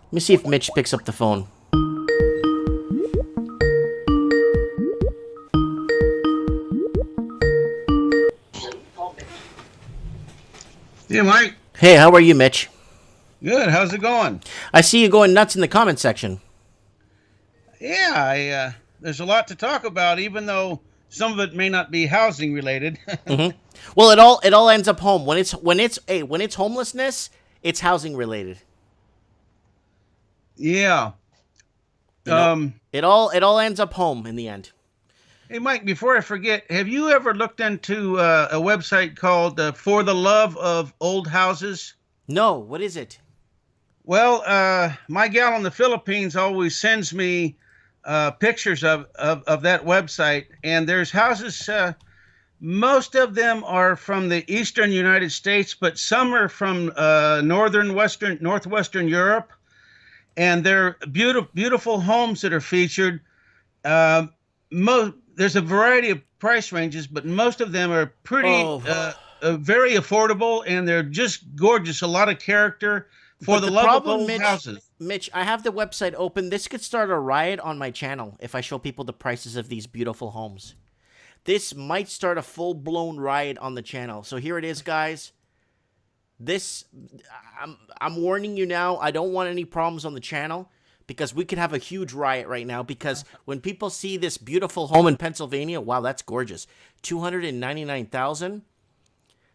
Let me see if Mitch picks up the phone. Yeah, Mike. Hey, how are you, Mitch? Good. How's it going? I see you going nuts in the comment section. Yeah, there's a lot to talk about, even though some of it may not be housing related. Well, it all ends up home when it's homelessness. It's housing related. Yeah. You know, Um, it all ends up home in the end. hey, Mike. Before I forget, have you ever looked into a website called "For the Love of Old Houses"? No, what is it? Well, my gal in the Philippines always sends me pictures of that website, and there's houses. Most of them are from the eastern United States, but some are from northwestern Europe, and they're beautiful homes that are featured. Um, there's a variety of price ranges, but most of them are pretty Oh, very affordable, and they're just gorgeous. A lot of character for but the the love of problem, old Mitch, houses. Mitch, I have the website open. This could start a riot on my channel if I show people the prices of these beautiful homes. This might start a full-blown riot on the channel. So here it is, guys. This, I'm warning you now. I don't want any problems on the channel because we could have a huge riot right now. Because when people see this beautiful home in Pennsylvania, wow, that's gorgeous. 299,000.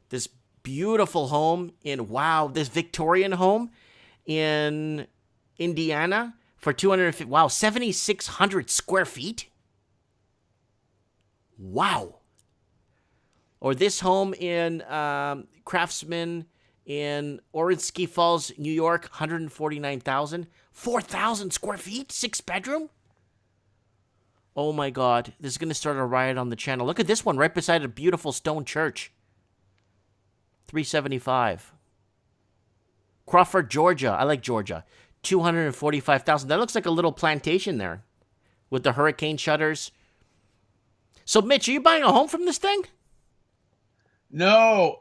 This beautiful home in this Victorian home in Indiana for 250. Wow, 7,600 square feet. Wow. Or this home in Craftsman in Orange Falls, New York, 149,000. 4,000 square feet, 6 bedroom. Oh my God, this is going to start a riot on the channel. Look at this one right beside a beautiful stone church. 375. Crawford, Georgia. I like Georgia. 245,000. That looks like a little plantation there with the hurricane shutters. So, Mitch, are you buying a home from this thing? No,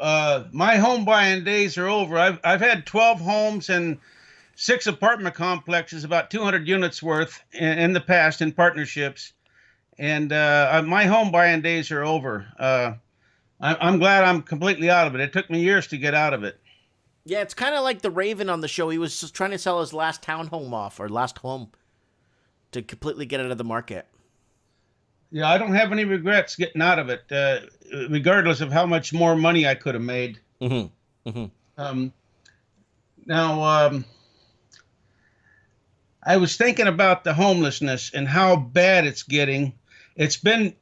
my home buying days are over. I've had 12 homes and 6 apartment complexes, about 200 units worth in the past in partnerships, and my home buying days are over. I'm glad I'm completely out of it. It took me years to get out of it. Yeah, it's kind of like the Raven on the show. He was just trying to sell his last townhome off or last home to completely get it out of the market. Yeah, I don't have any regrets getting out of it, regardless of how much more money I could have made. Mm-hmm. Mm-hmm. Um, now, I was thinking about the homelessness and how bad it's getting. It's been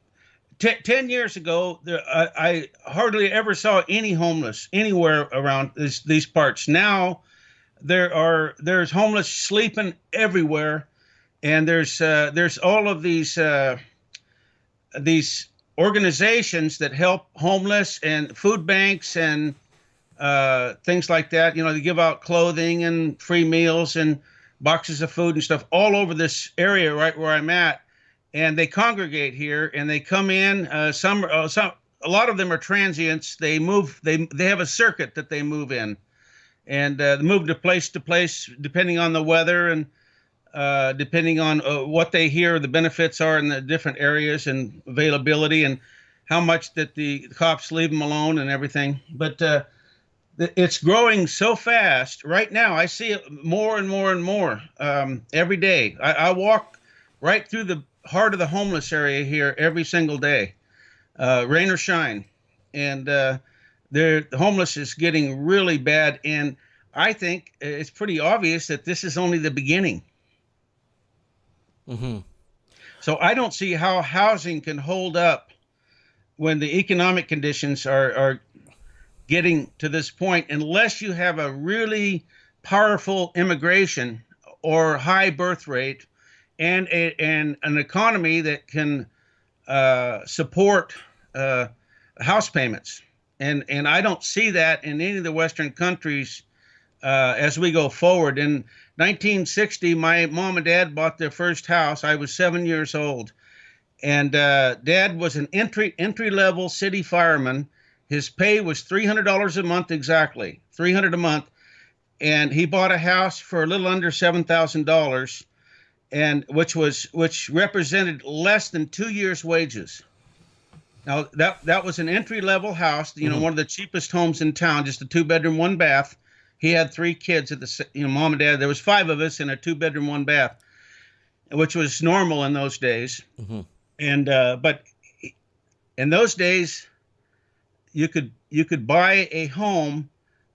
10 years ago, I hardly ever saw any homeless anywhere around these parts. Now there's homeless sleeping everywhere, and there's all of these organizations that help homeless and food banks and things like that. You know, they give out clothing and free meals and boxes of food and stuff all over this area right where I'm at, and they congregate here and they come in. Some a lot of them are transients. They move. They have a circuit that they move in, and move to place depending on the weather and depending on what they hear the benefits are in the different areas and availability and how much that the cops leave them alone and everything. But it's growing so fast. Right now, I see it more and more and more every day. I walk right through the heart of the homeless area here every single day, rain or shine. And the homeless is getting really bad. And I think it's pretty obvious that this is only the beginning. Mm-hmm. So I don't see how housing can hold up when the economic conditions are getting to this point, unless you have a really powerful immigration or high birth rate and an economy that can support house payments. And I don't see that in any of the Western countries as we go forward. In 1960, my mom and dad bought their first house. I was 7 years old, and Dad was an entry level city fireman. His pay was $300 a month, exactly $300 a month, and he bought a house for a little under $7,000, and which represented less than 2 years' wages. Now that was an entry level house, one of the cheapest homes in town, just a 2-bedroom, 1-bath. He had 3 kids at the mom and dad. There was 5 of us in a 2-bedroom, 1-bath, which was normal in those days. And but in those days, you could buy a home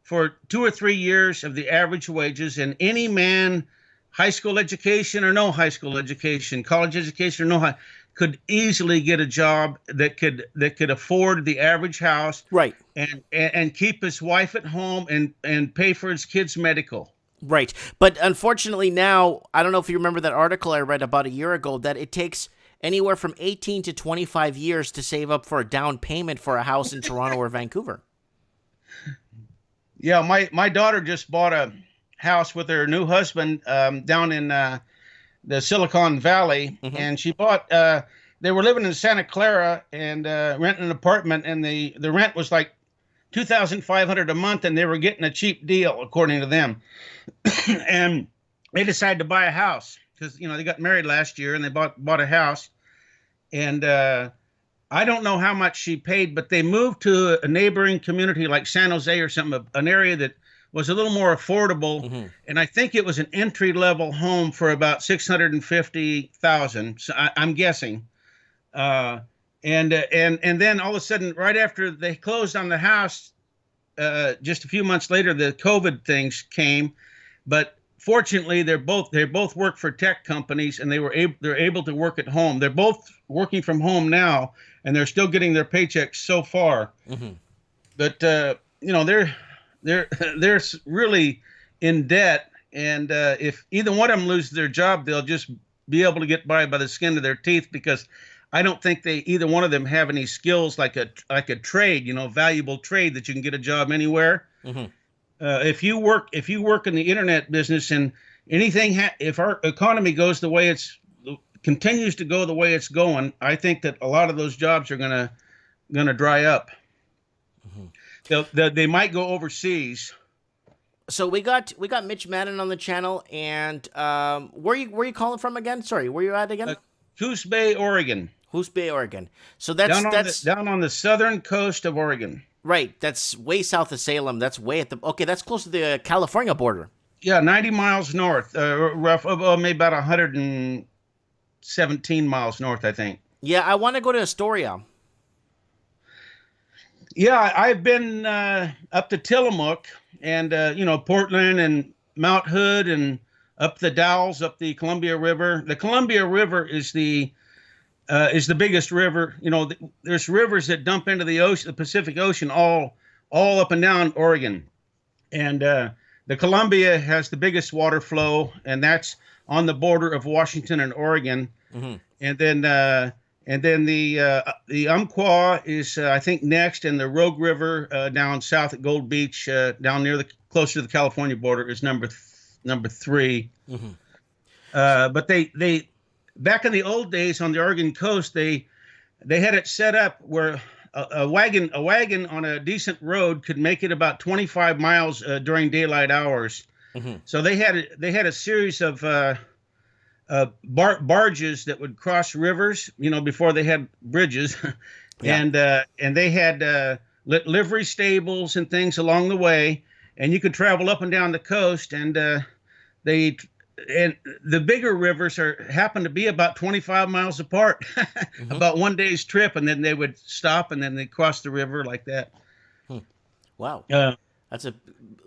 for 2 or 3 years of the average wages, and any man, high school education or no high school education, college education or no high, could easily get a job that could afford the average house, right, and keep his wife at home and pay for his kids' medical. Right. But unfortunately now, I don't know if you remember that article I read about a year ago, that it takes anywhere from 18 to 25 years to save up for a down payment for a house in Toronto or Vancouver. Yeah, my daughter just bought a house with her new husband down in the Silicon Valley, and she bought. They were living in Santa Clara and renting an apartment, and the rent was like $2,500 a month, and they were getting a cheap deal according to them. And they decided to buy a house because they got married last year, and they bought a house. And I don't know how much she paid, but they moved to a neighboring community like San Jose or something, an area that was a little more affordable. And I think it was an entry level home for about $650,000. So I'm guessing. And then all of a sudden, right after they closed on the house, just a few months later, the COVID things came. But fortunately, they both work for tech companies, and they're able to work at home. They're both working from home now, and they're still getting their paychecks so far. But they're really in debt, and if either one of them loses their job, they'll just be able to get by the skin of their teeth, because I don't think either one of them have any skills like a trade, valuable trade that you can get a job anywhere. If you work in the internet business, and if our economy goes continues to go the way it's going, I think that a lot of those jobs are gonna dry up. They might go overseas. So we got Mitch Madden on the channel, and where you calling from again? Sorry, where you at again? Coos Bay, Oregon. Coos Bay, Oregon. So that's down on the southern coast of Oregon. Right, that's way south of Salem. That's way at that's close to the California border. Yeah, 90 miles north, maybe about 117 miles north, I think. Yeah, I want to go to Astoria. Yeah, I've been up to Tillamook and Portland and Mount Hood and up the Dalles, up the Columbia River. The Columbia River is the biggest river. There's rivers that dump into the ocean, the Pacific Ocean, all up and down Oregon, and the Columbia has the biggest water flow, and that's on the border of Washington and Oregon. And then the Umpqua is I think next, and the Rogue River down south at Gold Beach, down closer to the California border, is number 3. But they back in the old days on the Oregon coast, they had it set up where a wagon on a decent road could make it about 25 miles during daylight hours. So they had a series of barges that would cross rivers, before they had bridges. Yeah. And they had livery stables and things along the way, and you could travel up and down the coast, and the bigger rivers happen to be about 25 miles apart, about one day's trip, and then they would stop, and then they cross the river like that. Wow. That's a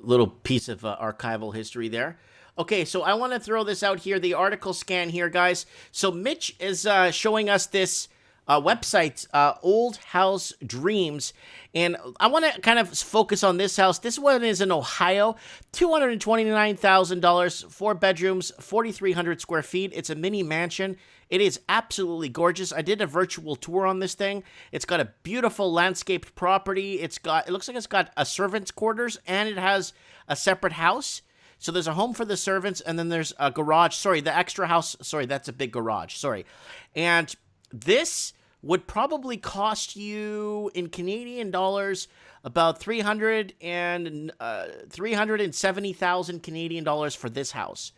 little piece of archival history there. Okay, so I want to throw this out here, the article scan here, guys. So Mitch is showing us this website, Old House Dreams, and I want to kind of focus on this house. This one is in Ohio, $229,000, 4 bedrooms, 4,300 square feet. It's a mini mansion. It is absolutely gorgeous. I did a virtual tour on this thing. It's got a beautiful landscaped property. It looks like it's got a servant's quarters, and it has a separate house. So there's a home for the servants, and then there's a garage. Sorry, the extra house. Sorry, that's a big garage. Sorry. And this would probably cost you in Canadian dollars about 370,000 Canadian dollars for this house.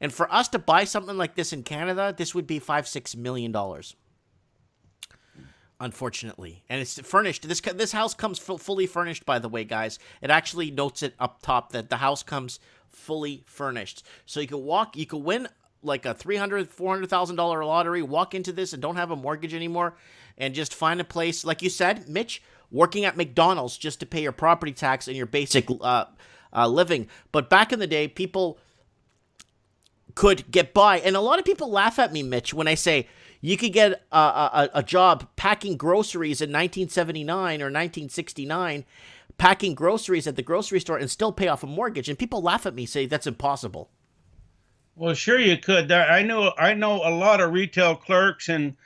And for us to buy something like this in Canada, this would be $5-6 million. Unfortunately, and it's furnished. This house comes fully furnished, by the way, guys. It actually notes it up top that the house comes fully furnished, so you can win like a $300,000-$400,000 lottery, walk into this and don't have a mortgage anymore, and just find a place, like you said, Mitch, working at McDonald's just to pay your property tax and your basic living. But back in the day, people could get by, and a lot of people laugh at me, Mitch, when I say you could get a job packing groceries in 1979 or 1969, packing groceries at the grocery store and still pay off a mortgage. And people laugh at me, say that's impossible. Well, sure you could. I know a lot of retail clerks and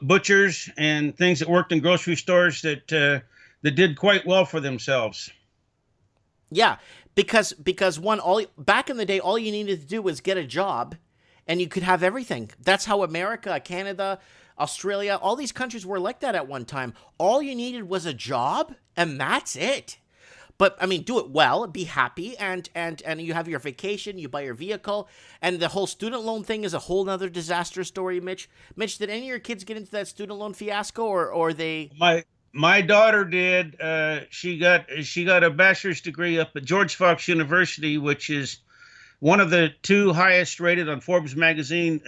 butchers and things that worked in grocery stores that did quite well for themselves. Yeah, because back in the day, all you needed to do was get a job, and you could have everything. That's how America, Canada, Australia, all these countries were like that at one time. All you needed was a job, and that's it. But, I mean, do it well, be happy, and you have your vacation, you buy your vehicle, and the whole student loan thing is a whole nother disaster story, Mitch. Mitch, did any of your kids get into that student loan fiasco, or they... My daughter did. She got a bachelor's degree up at George Fox University, which is one of the two highest rated on Forbes magazine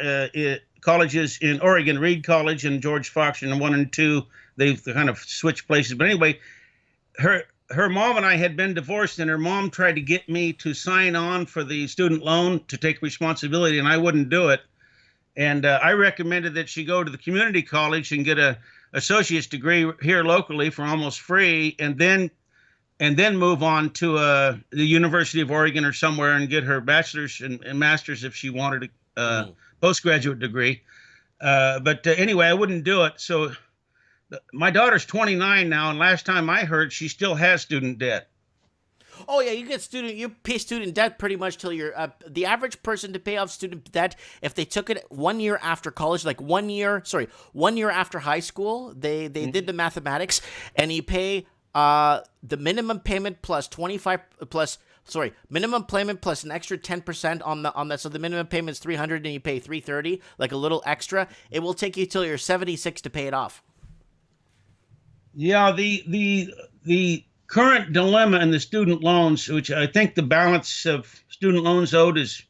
colleges in Oregon, Reed College and George Fox, and 1 and 2. They've kind of switched places. But anyway, her mom and I had been divorced, and her mom tried to get me to sign on for the student loan to take responsibility, and I wouldn't do it. And I recommended that she go to the community college and get a associate's degree here locally for almost free, and then move on to the University of Oregon or somewhere and get her bachelor's and master's if she wanted a postgraduate degree. But anyway, I wouldn't do it. So my daughter's 29 now, and last time I heard, she still has student debt. Oh yeah, you pay student debt pretty much till you're the average person to pay off student debt if they took it 1 year after college, like 1 year after high school. They did the mathematics, and you pay the minimum payment plus minimum payment plus an extra 10% on that. So the minimum payment is 300, and you pay 330, like a little extra. It will take you till you're 76 to pay it off. Yeah, the current dilemma in the student loans, which I think the balance of student loans owed is,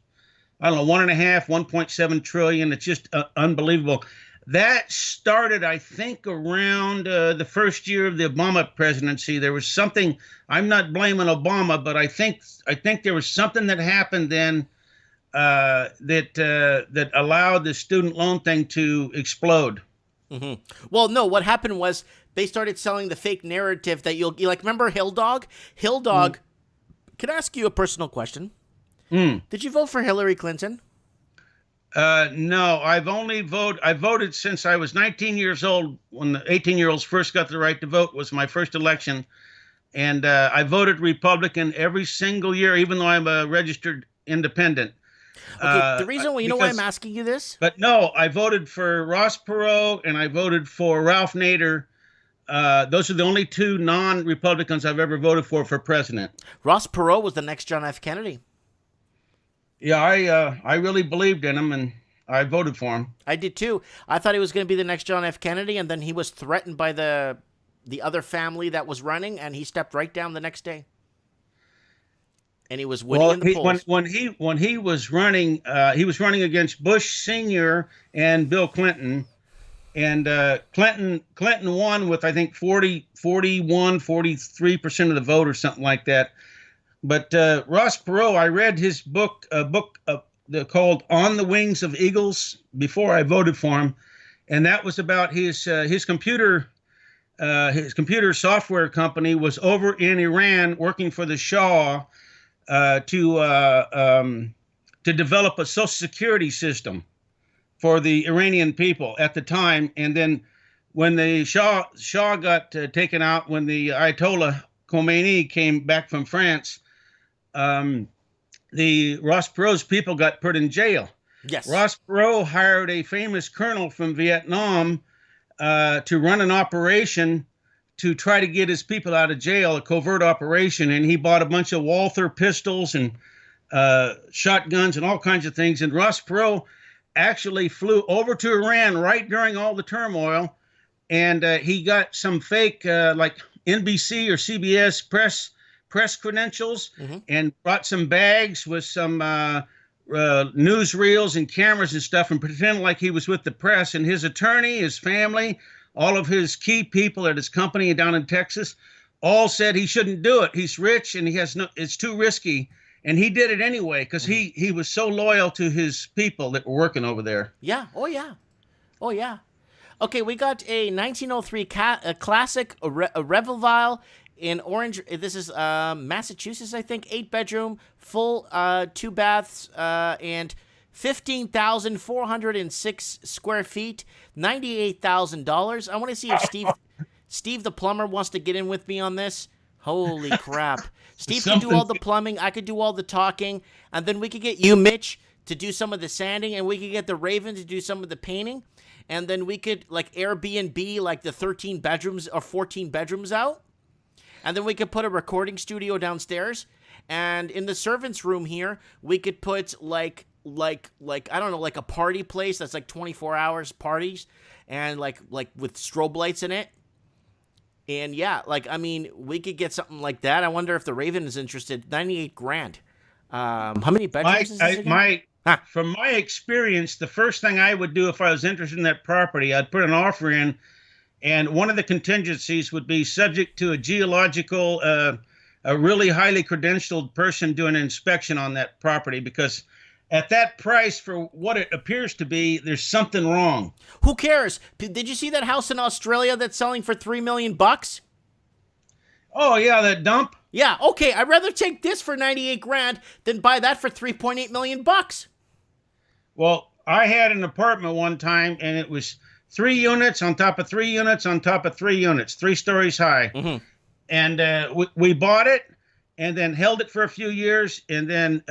I don't know, 1.7 trillion. It's just unbelievable. That started, I think, around the first year of the Obama presidency. There was something. I'm not blaming Obama, but I think there was something that happened then that allowed the student loan thing to explode. Mm-hmm. Well, no, what happened was they started selling the fake narrative that you like. Remember Hill Dog? Hill Dog. Can I ask you a personal question? Did you vote for Hillary Clinton? No, I voted since I was 19 years old. When the 18-year-olds first got the right to vote, was my first election, and I voted Republican every single year, even though I'm a registered independent. Okay, the reason why, why I'm asking you this? But no, I voted for Ross Perot and I voted for Ralph Nader. Those are the only two non-Republicans I've ever voted for president. Ross Perot was the next John F. Kennedy. Yeah, I really believed in him, and I voted for him. I did too. I thought he was going to be the next John F. Kennedy, and then he was threatened by the other family that was running, and he stepped right down the next day. And he was winning in the polls. When he was running against Bush Sr. and Bill Clinton, and Clinton won with, I think, 43% of the vote or something like that. But Ross Perot, I read his book called "On the Wings of Eagles" before I voted for him, and that was about his computer software company was over in Iran working for the Shah to develop a social security system for the Iranian people at the time. And then when the Shah got taken out, when the Ayatollah Khomeini came back from France, the Ross Perot's people got put in jail. Yes. Ross Perot hired a famous colonel from Vietnam to run an operation to try to get his people out of jail, a covert operation, and he bought a bunch of Walther pistols and shotguns and all kinds of things. And Ross Perot actually flew over to Iran right during all the turmoil, and he got some fake like NBC or CBS press credentials, and brought some bags with some newsreels and cameras and stuff, and pretended like he was with the press. And his attorney, his family, all of his key people at his company down in Texas all said he shouldn't do it. He's rich and it's too risky. And he did it anyway because he was so loyal to his people that were working over there. Yeah. Oh, yeah. Oh, yeah. Okay, we got a 1903 classic, a Revelville in Orange. This is Massachusetts, I think. 8-bedroom, full 2 baths, and 15,406 square feet, $98,000. I want to see if Steve the plumber wants to get in with me on this. Holy crap. Steve can do all the plumbing, I could do all the talking, and then we could get you, Mitch, to do some of the sanding, and we could get the Raven to do some of the painting, and then we could like Airbnb like the 13 bedrooms or 14 bedrooms out, and then we could put a recording studio downstairs, and in the servants' room here, we could put like I don't know, like a party place that's like 24 hours parties, and like with strobe lights in it. And yeah, like, I mean, we could get something like that. I wonder if the Raven is interested. $98,000. How many bedrooms is this again? From my experience, the first thing I would do if I was interested in that property, I'd put an offer in, and one of the contingencies would be subject to a geological, a really highly credentialed person doing an inspection on that property, because at that price, for what it appears to be, there's something wrong. Who cares? Did you see that house in Australia that's selling for $3 million? Oh yeah, that dump. Yeah. Okay. I'd rather take this for $98,000 than buy that for $3.8 million. Well, I had an apartment one time, and it was 3 units on top of 3 units on top of 3 units, 3 stories high. And we bought it, and then held it for a few years, and then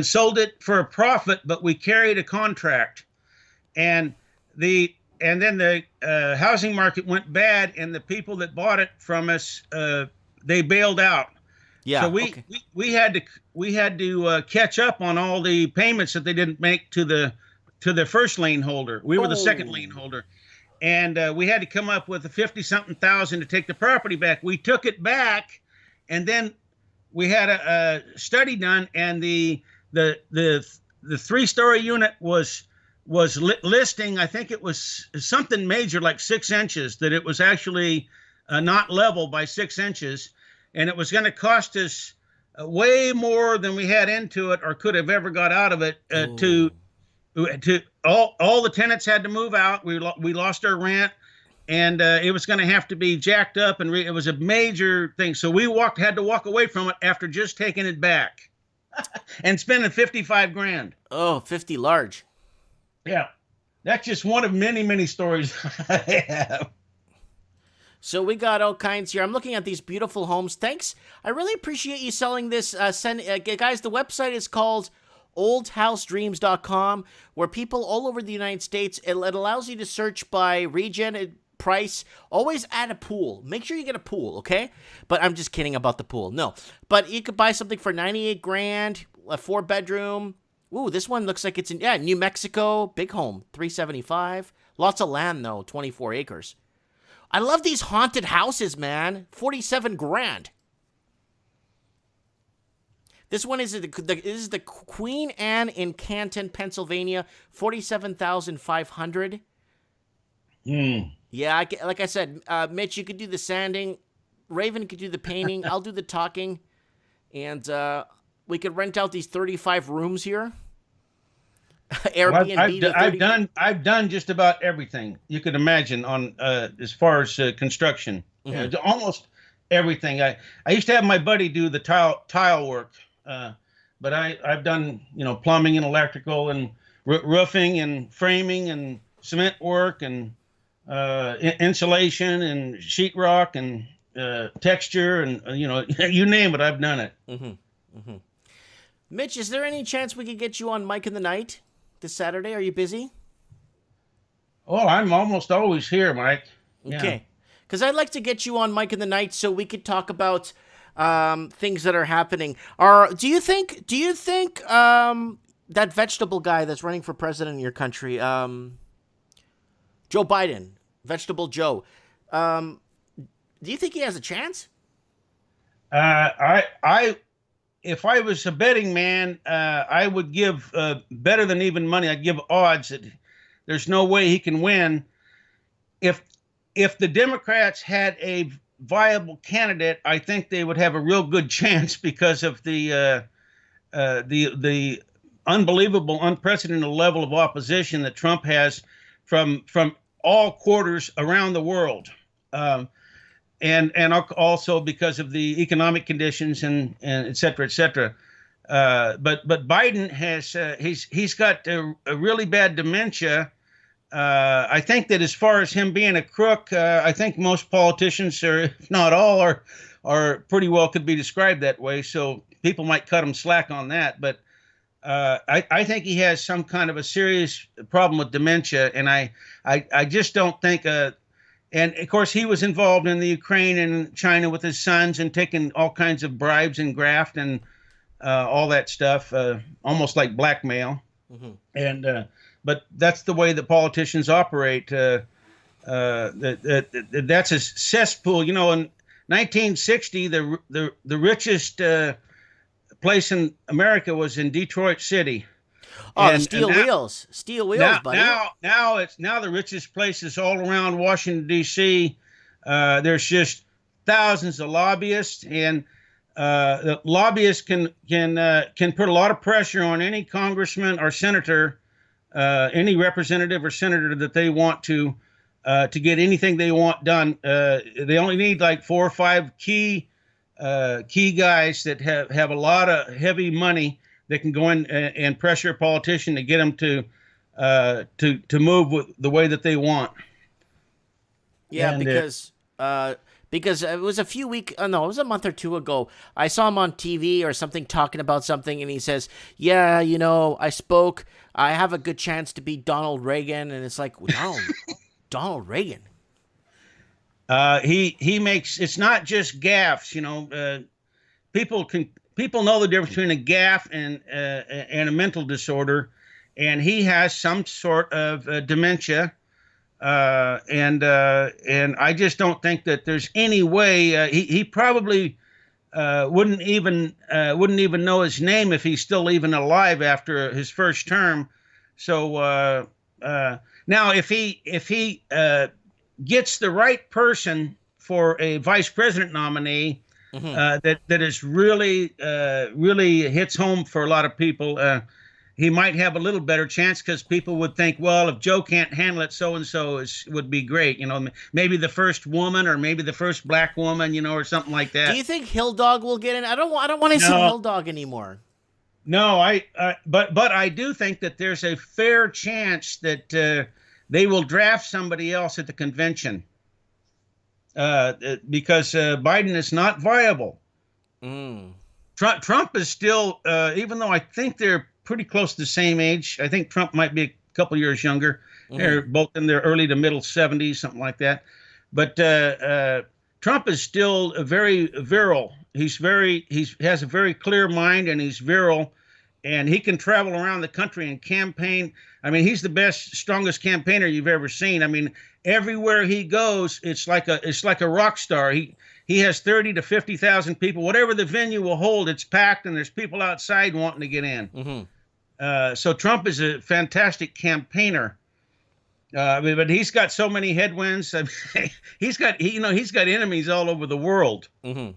sold it for a profit. But we carried a contract, and then the housing market went bad, and the people that bought it from us, they bailed out. Yeah. So we had to catch up on all the payments that they didn't make to the first lien holder. We were the second lien holder, and we had to come up with a 50-something thousand to take the property back. We took it back, and then we had a study done, and the 3-story unit was listing. I think it was something major, like 6 inches, that it was actually not level by 6 inches, and it was going to cost us way more than we had into it or could have ever got out of it. To all the tenants had to move out. We lost our rent. And it was going to have to be jacked up, and it was a major thing. So we had to walk away from it after just taking it back and spending $55,000. Oh, 50 large. Yeah, that's just one of many, many stories I have. So we got all kinds here. I'm looking at these beautiful homes. Thanks. I really appreciate you selling this. Guys, the website is called oldhousedreams.com, where people all over the United States, it allows you to search by region, price. Always add a pool. Make sure you get a pool, okay? But I'm just kidding about the pool. No. But you could buy something for $98,000, a 4-bedroom. Ooh, this one looks like it's in New Mexico. Big home, $375,000. Lots of land though, 24 acres. I love these haunted houses, man. $47,000. This one is the Queen Anne in Canton, Pennsylvania, $47,500. Yeah, like I said, Mitch, you could do the sanding. Raven could do the painting. I'll do the talking, and we could rent out these 35 rooms here. Airbnb. Well, I've done just about everything you could imagine on as far as construction. Almost everything. I used to have my buddy do the tile work, but I've done plumbing and electrical and roofing and framing and cement work and insulation and sheetrock and texture and you name it, I've done it. Mitch, is there any chance we could get you on Mike in the Night this Saturday? Are you busy? Oh, I'm almost always here, Mike. Yeah. Okay. Because I'd like to get you on Mike in the Night so we could talk about things that are happening. Do you think that vegetable guy that's running for president in your country, Joe Biden, Vegetable Joe, do you think he has a chance? I, if I was a betting man, I would give better than even money. I'd give odds that there's no way he can win. If if the Democrats had a viable candidate, I think they would have a real good chance because of the unbelievable, unprecedented level of opposition that Trump has from all quarters around the world. Um, and also because of the economic conditions and et cetera, et cetera. But Biden has he's got a really bad dementia. I think that as far as him being a crook, I think most politicians, or if not all, are pretty well could be described that way. So people might cut him slack on that. But I think he has some kind of a serious problem with dementia, and I just don't think. And of course, he was involved in the Ukraine and China with his sons and taking all kinds of bribes and graft and all that stuff, almost like blackmail. Mm-hmm. And but that's the way that politicians operate. That's a cesspool. You know, in 1960, the richest place in America was in Detroit City. Oh, and, Steel Wheels, buddy. Now the richest places all around Washington D.C. There's just thousands of lobbyists, and the lobbyists can put a lot of pressure on any congressman or senator, any representative or senator that they want to get anything they want done. They only need like 4 or 5 key guys that have a lot of heavy money. They can go in and pressure a politician to get them to move with the way that they want. Yeah, and, because it was it was a month or two ago. I saw him on TV or something talking about something, and he says, "Yeah, you know, I have a good chance to beat Donald Reagan," and it's like, no, Donald Reagan. He makes, it's not just gaffes, you know. People know the difference between a gaffe and a mental disorder, and he has some sort of dementia, and I just don't think that there's any way he probably wouldn't even know his name if he's still even alive after his first term. So now if he gets the right person for a vice president nominee. Mm-hmm. That is really hits home for a lot of people. He might have a little better chance because people would think, well, if Joe can't handle it, so and so would be great. You know, maybe the first woman or maybe the first black woman, you know, or something like that. Do you think Hill Dog will get in? I don't want to see Hill Dog anymore. No, but I do think that there's a fair chance that they will draft somebody else at the convention. Because Biden is not viable. Mm. Trump is still, even though I think they're pretty close to the same age. I think Trump might be a couple years younger. Mm-hmm. They're both in their early to middle 70s, something like that. But Trump is still very virile. He has a very clear mind, and he's virile, and he can travel around the country and campaign. I mean, he's the best, strongest campaigner you've ever seen. I mean, everywhere he goes, it's like a rock star. He has 30 to 50,000 people. Whatever the venue will hold, it's packed, and there's people outside wanting to get in. Mm-hmm. So Trump is a fantastic campaigner. But he's got so many headwinds. I mean, he's got enemies all over the world. Mm-hmm.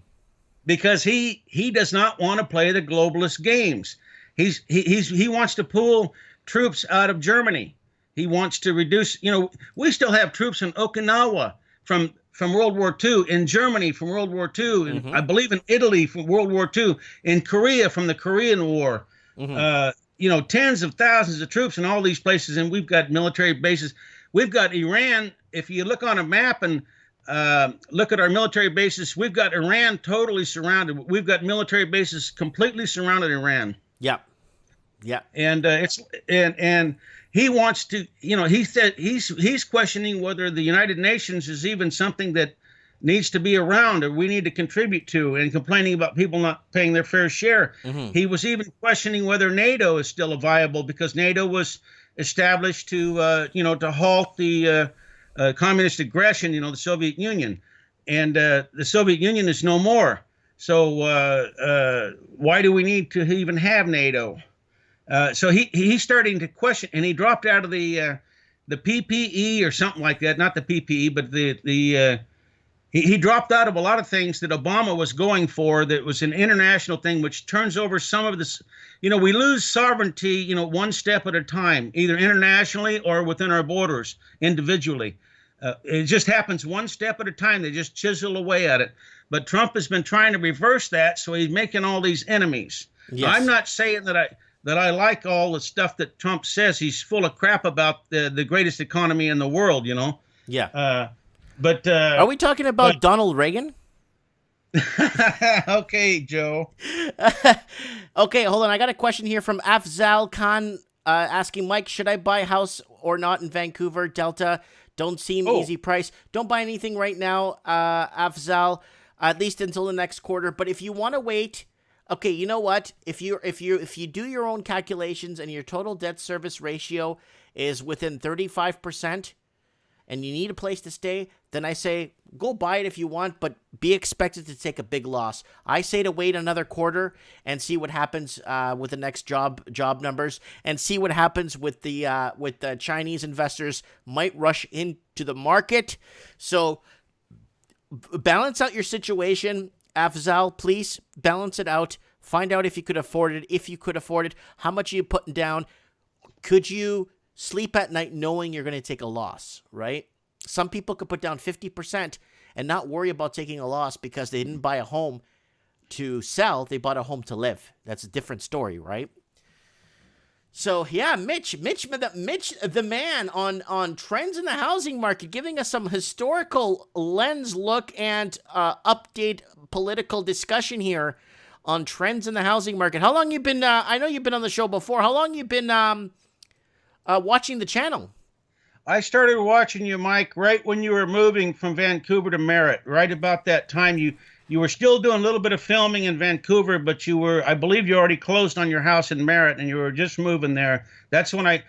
Because he does not want to play the globalist games. He wants to pull troops out of Germany. He wants to reduce, you know, we still have troops in Okinawa from World War II, in Germany from World War II, and mm-hmm. I believe in Italy from World War II, in Korea from the Korean War. Mm-hmm. You know, tens of thousands of troops in all these places, and we've got military bases. We've got Iran. If you look on a map and look at our military bases, we've got Iran totally surrounded. We've got military bases completely surrounded Iran. Yep. Yeah. And and he wants to, he said he's questioning whether the United Nations is even something that needs to be around or we need to contribute to, and complaining about people not paying their fair share. Hmm. He was even questioning whether NATO is still viable, because NATO was established to to halt the communist aggression, the Soviet Union, and the Soviet Union is no more. So why do we need to even have NATO? So he's starting to question, and he dropped out of the PPE or something like that. Not the PPE, but he dropped out of a lot of things that Obama was going for. That was an international thing, which turns over some of this. We lose sovereignty, one step at a time, either internationally or within our borders individually. It just happens one step at a time. They just chisel away at it. But Trump has been trying to reverse that, so he's making all these enemies. Yes. I'm not saying that I like all the stuff that Trump says. He's full of crap about the greatest economy in the world, Yeah. But Are we talking about Donald Reagan? Okay, Joe. Okay, hold on. I got a question here from Afzal Khan asking, Mike, should I buy a house or not in Vancouver, Delta? Don't seem easy price. Don't buy anything right now, Afzal, at least until the next quarter. But if you want to wait, okay, you know what? If you do your own calculations and your total debt service ratio is within 35%, and you need a place to stay, then I say go buy it if you want, but be expected to take a big loss. I say to wait another quarter and see what happens with the next job numbers, and see what happens with the Chinese investors might rush into the market. So balance out your situation, Afzal. Please balance it out. Find out if you could afford it. If you could afford it, how much are you putting down? Could you sleep at night knowing you're going to take a loss, right? Some people could put down 50% and not worry about taking a loss because they didn't buy a home to sell. They bought a home to live. That's a different story, right? So, yeah, Mitch, the man on trends in the housing market, giving us some historical lens look and update political discussion here on trends in the housing market. How long you been, I know you've been on the show before. How long you been watching the channel? I started watching you, Mike, right when you were moving from Vancouver to Merritt. Right about that time, you were still doing a little bit of filming in Vancouver, but I believe you already closed on your house in Merritt, and you were just moving there. That's when I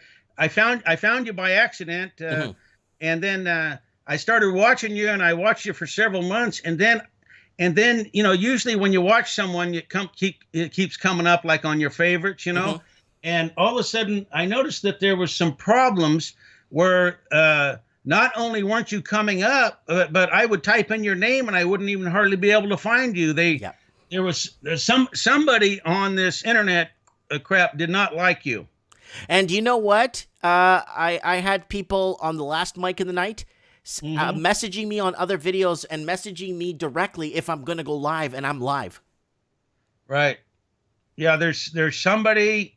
found you by accident, and then I started watching you, and I watched you for several months, and then usually when you watch someone, it keeps coming up like on your favorites, and all of a sudden I noticed that there was some problems where not only weren't you coming up, but I would type in your name and I wouldn't even hardly be able to find you. There was somebody on this internet crap did not like you. And you know what? I had people on the last Mike in the Night messaging me on other videos and messaging me directly if I'm going to go live, and I'm live. Right. Yeah, there's somebody,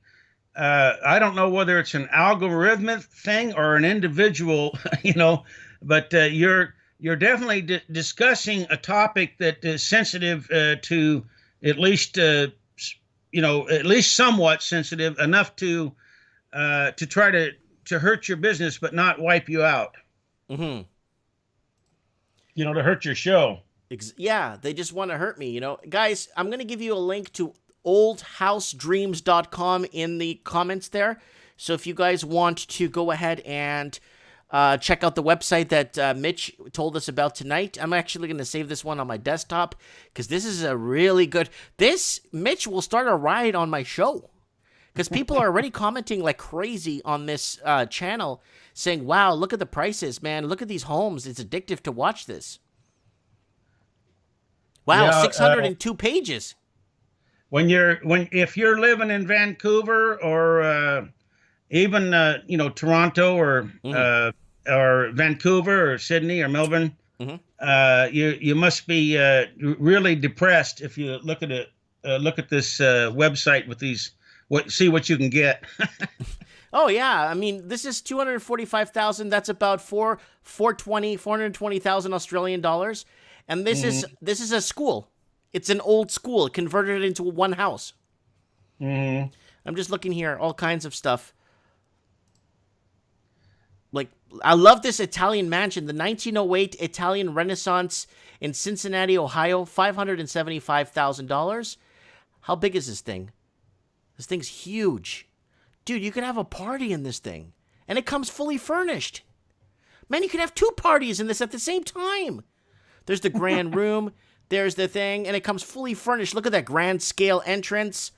I don't know whether it's an algorithmic thing or an individual, but you're definitely discussing a topic that is sensitive to at least somewhat sensitive enough to try to hurt your business, but not wipe you out. Mm-hmm. To hurt your show. Yeah, they just want to hurt me, Guys, I'm going to give you a link to oldhousedreams.com in the comments there. So if you guys want to go ahead and check out the website that Mitch told us about tonight, I'm actually going to save this one on my desktop because this is a really good... Mitch will start a riot on my show because people are already commenting like crazy on this channel saying, wow, look at the prices, man. Look at these homes. It's addictive to watch this. Wow, yeah, 602 pages. If you're living in Vancouver or even Toronto or Vancouver or Sydney or Melbourne, you must be really depressed if you look at this website with these. See what you can get. Oh yeah, I mean this is 245,000. That's about 420,000 Australian dollars, and this is a school. It's an old school converted into one house. Mm-hmm. I'm just looking here, all kinds of stuff. Like, I love this Italian mansion, the 1908 Italian Renaissance in Cincinnati, Ohio, $575,000. How big is this thing? This thing's huge. Dude, you could have a party in this thing. And it comes fully furnished. Man, you could have 2 parties in this at the same time. There's the grand room. There's the thing. And it comes fully furnished. Look at that grand scale entrance.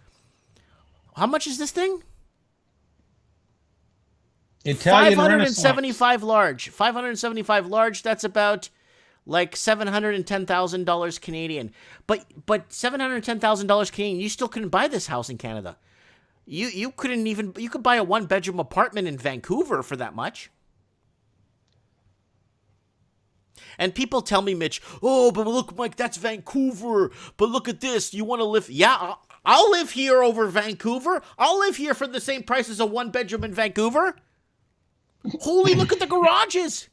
How much is this thing? Italian 575 large. 575 large. That's about like $710,000 Canadian. But $710,000 Canadian, you still couldn't buy this house in Canada. You couldn't even, you could buy a 1-bedroom apartment in Vancouver for that much. And people tell me, Mitch, oh, but look, Mike, that's Vancouver. But look at this. You want to live? Yeah, I'll live here over Vancouver. I'll live here for the same price as a 1-bedroom in Vancouver. Holy, look at the garages.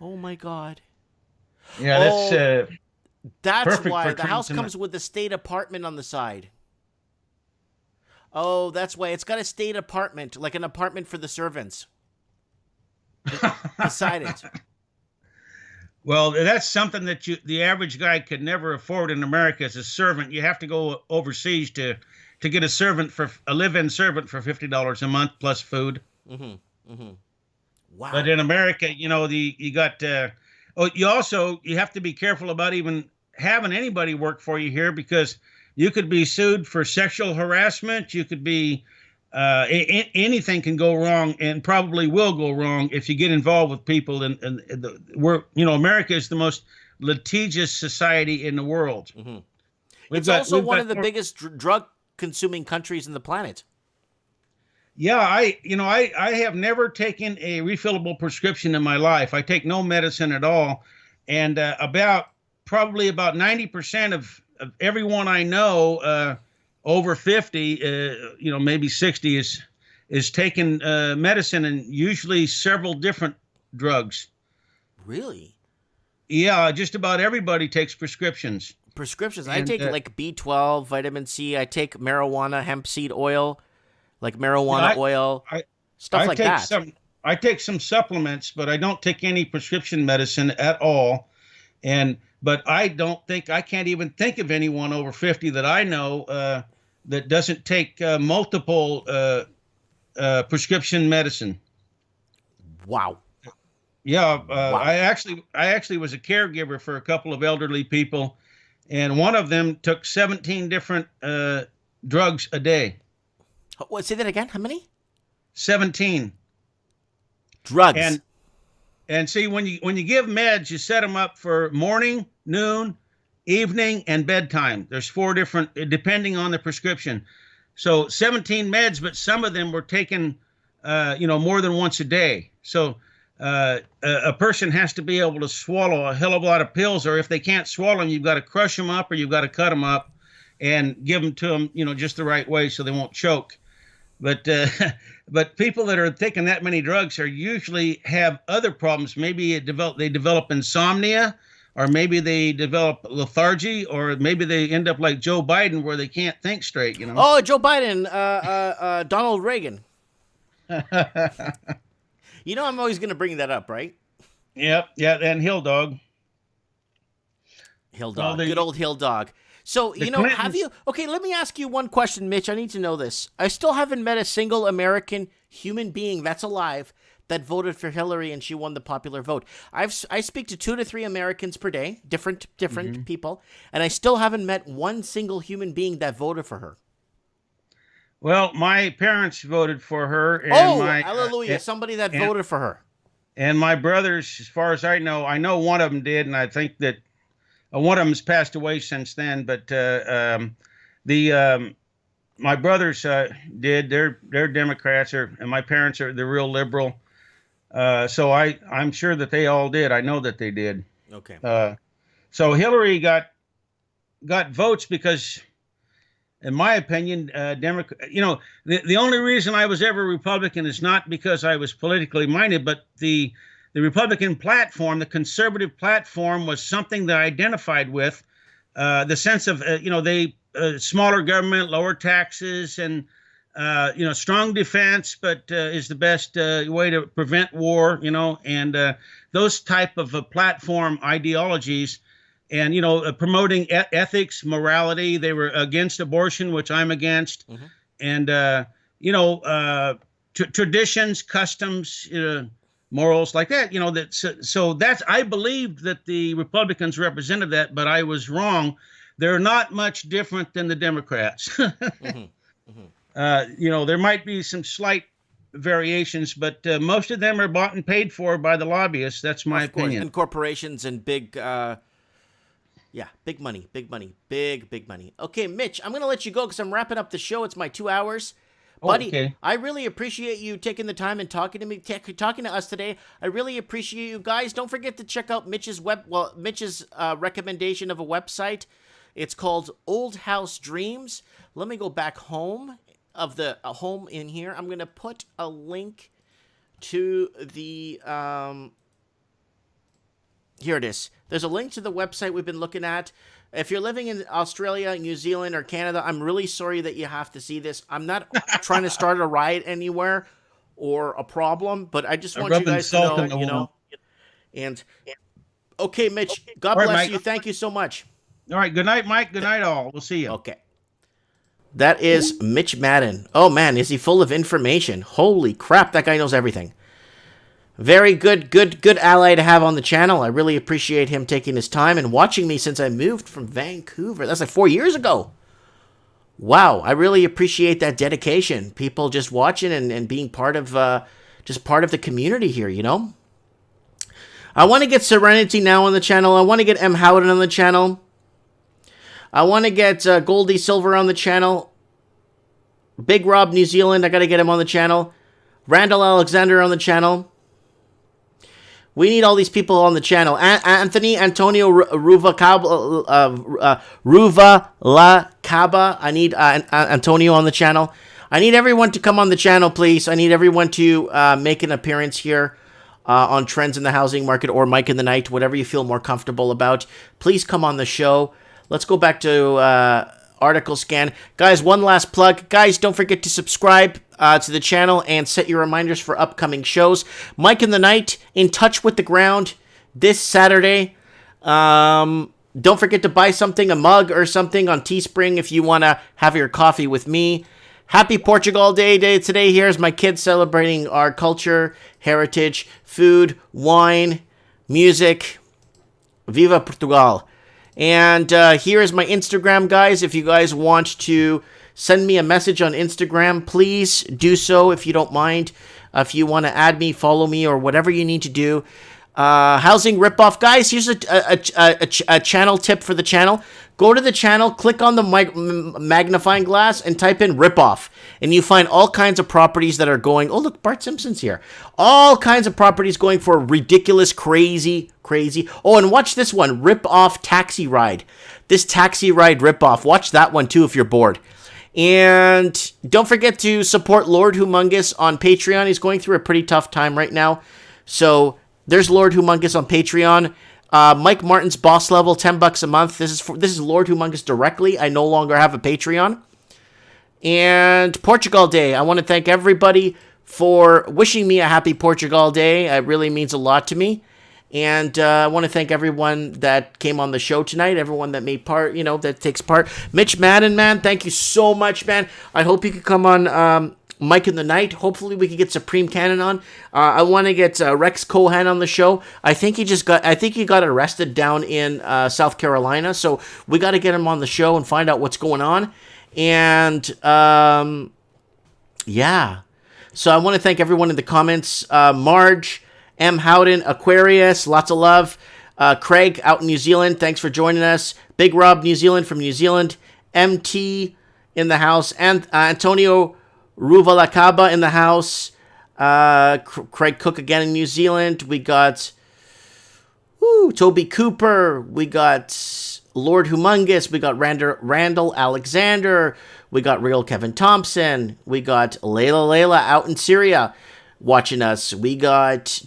Oh, my God. Yeah, that's why the house comes with a state apartment on the side. Oh, that's why. It's got a state apartment, like an apartment for the servants. Beside it. Well, that's something that the average guy could never afford in America as a servant. You have to go overseas to get a live-in servant for $50 a month plus food. Mm-hmm. Mm-hmm. Wow. But in America, you have to be careful about even having anybody work for you here, because you could be sued for sexual harassment. You could be anything can go wrong, and probably will go wrong if you get involved with people. America is the most litigious society in the world. Mm-hmm. It's also one of the biggest drug-consuming countries in the planet. Yeah, I have never taken a refillable prescription in my life. I take no medicine at all, and probably about 90% of everyone I know over 50, maybe 60 is taking medicine, and usually several different drugs. Really? Yeah, just about everybody takes prescriptions. I take like B12, vitamin C. I take marijuana, hemp seed oil, like marijuana oil, stuff like that. I take some supplements, but I don't take any prescription medicine at all. But I can't even think of anyone over 50 that I know that doesn't take multiple prescription medicine. Wow. Yeah, wow. I actually was a caregiver for a couple of elderly people, and one of them took 17 different drugs a day. What? Say that again. How many? 17 drugs. And see, when you give meds, you set them up for morning, noon, evening, and bedtime. There's 4 different, depending on the prescription. So 17 meds, but some of them were taken, more than once a day. So a person has to be able to swallow a hell of a lot of pills, or if they can't swallow them, you've got to crush them up, or you've got to cut them up and give them to them, just the right way so they won't choke. But people that are taking that many drugs usually have other problems. Maybe they develop insomnia, or maybe they develop lethargy, or maybe they end up like Joe Biden, where they can't think straight. Oh, Joe Biden, Donald Reagan. I'm always going to bring that up, right? Yep, yeah, and Hill Dog. Good old Hill Dog. So, have you... Okay, let me ask you one question, Mitch. I need to know this. I still haven't met a single American human being that's alive that voted for Hillary and she won the popular vote. I speak to 2 to 3 Americans per day, different mm-hmm. people, and I still haven't met one single human being that voted for her. Well, my parents voted for her. And hallelujah, somebody that voted for her. And my brothers, as far as I know one of them did, and I think that one of them has passed away since then, but my brothers did. They're Democrats, and my parents they're real liberal. So I'm sure that they all did. I know that they did. Okay. So Hillary got votes because, in my opinion, Democrat. The only reason I was ever Republican is not because I was politically minded, but the Republican platform, the conservative platform, was something that I identified with. The sense of, they smaller government, lower taxes, and strong defense, but is the best way to prevent war. And those type of platform ideologies, and promoting ethics, morality. They were against abortion, which I'm against, and traditions, customs, morals like that. So that's, I believed that the Republicans represented that, but I was wrong. They're not much different than the Democrats. There might be some slight variations, but most of them are bought and paid for by the lobbyists. That's my opinion. And corporations and big, big money. Okay, Mitch, I'm going to let you go because I'm wrapping up the show. It's my 2 hours. Buddy, okay. I really appreciate you taking the time and talking to me, talking to us today. I really appreciate you guys. Don't forget to check out Mitch's recommendation of a website. It's called Old House Dreams. Let me go back home of the home in here. I'm going to put a link to the, here it is. There's a link to the website we've been looking at. If you're living in Australia, New Zealand, or Canada, I'm really sorry that you have to see this. I'm not trying to start a riot anywhere or a problem, but I just want you guys to know, And, okay, Mitch, God bless you. Thank you so much. All right. Good night, Mike. Good night, all. We'll see you. Okay. That is Mitch Madden. Oh, man, is he full of information? Holy crap, that guy knows everything. Very good ally to have on the channel. I really appreciate him taking his time and watching me since I moved from Vancouver. That's like 4 years ago. Wow, I really appreciate that dedication. People just watching and being part of the community here, I want to get Serenity now on the channel. I want to get M. Howden on the channel. I want to get Goldie Silver on the channel. Big Rob New Zealand, I got to get him on the channel. Randall Alexander on the channel. We need all these people on the channel. Antonio Ruvalacaba. I need Antonio on the channel. I need everyone to come on the channel, please. I need everyone to make an appearance here on Trends in the Housing Market or Mike in the Night, whatever you feel more comfortable about. Please come on the show. Let's go back to article scan. Guys, one last plug. Guys, don't forget to subscribe to the channel and set your reminders for upcoming shows. Mike in the Night, In Touch with the Ground, this Saturday. Don't forget to buy something, a mug or something on Teespring if you want to have your coffee with me. Happy Portugal Day today. Here's my kids celebrating our culture, heritage, food, wine, music. Viva Portugal. And here is my Instagram, guys. If you guys want to send me a message on Instagram, please do so if you don't mind. If you want to add me, follow me, or whatever you need to do. Housing ripoff. Guys, here's a channel tip for the channel. Go to the channel, click on the magnifying glass, and type in ripoff. And you find all kinds of properties that are going, oh, look, Bart Simpson's here. All kinds of properties going for ridiculous, crazy. Oh, and watch this one, ripoff taxi ride. This taxi ride ripoff. Watch that one, too, if you're bored. And don't forget to support Lord Humongous on Patreon. He's going through a pretty tough time right now. So there's Lord Humongous on Patreon. Mike Martin's boss level, $10 a month. This is Lord Humongous directly. I no longer have a Patreon. And Portugal Day. I want to thank everybody for wishing me a happy Portugal Day. It really means a lot to me. And I want to thank everyone that came on the show tonight, everyone that made part, that takes part. Mitch Madden, man, thank you so much, man. I hope you could come on Mike in the Night. Hopefully we could get Supreme Cannon on. I want to get Rex Cohan on the show. I think he got arrested down in South Carolina, so we got to get him on the show and find out what's going on. And yeah, so I want to thank everyone in the comments. Marge, M. Howden, Aquarius, lots of love. Craig out in New Zealand, thanks for joining us. Big Rob New Zealand from New Zealand. MT in the house. And Antonio Ruvalacaba in the house. Craig Cook again in New Zealand. We got Toby Cooper. We got Lord Humongous. We got Randall Alexander. We got Real Kevin Thompson. We got Layla out in Syria watching us. We got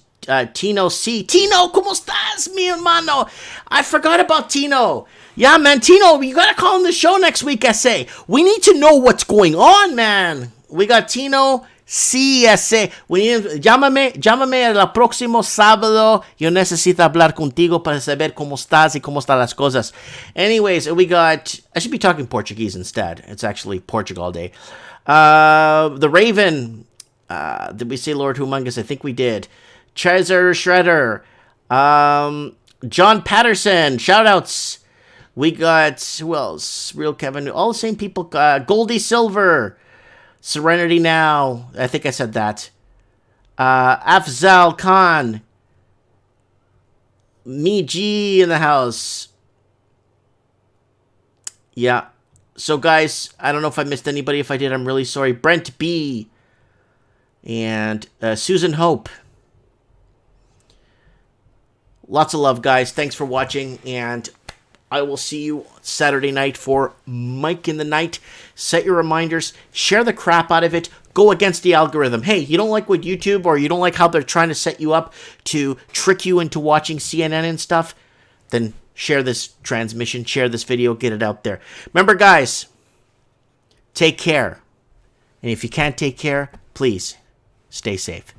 Tino C. Tino, ¿cómo estás, mi hermano? I forgot about Tino. Yeah, man, Tino, you gotta call on the show next week, SA. We need to know what's going on, man. We got Tino C, SA. Llámame el próximo sábado. Yo necesito hablar contigo para saber cómo estás y cómo están las cosas. Anyways, we got... I should be talking Portuguese instead. It's actually Portugal Day. The Raven. Did we say Lord Humongous? I think we did. Treasure Shredder. John Patterson. Shoutouts. We got, who else? Real Kevin. All the same people. Goldie Silver. Serenity Now. I think I said that. Afzal Khan. Me G in the house. Yeah. So, guys, I don't know if I missed anybody. If I did, I'm really sorry. Brent B. And Susan Hope. Lots of love, guys. Thanks for watching. And I will see you Saturday night for Mike in the Night. Set your reminders. Share the crap out of it. Go against the algorithm. Hey, you don't like what YouTube or you don't like how they're trying to set you up to trick you into watching CNN and stuff? Then share this transmission. Share this video. Get it out there. Remember, guys, take care. And if you can't take care, please stay safe.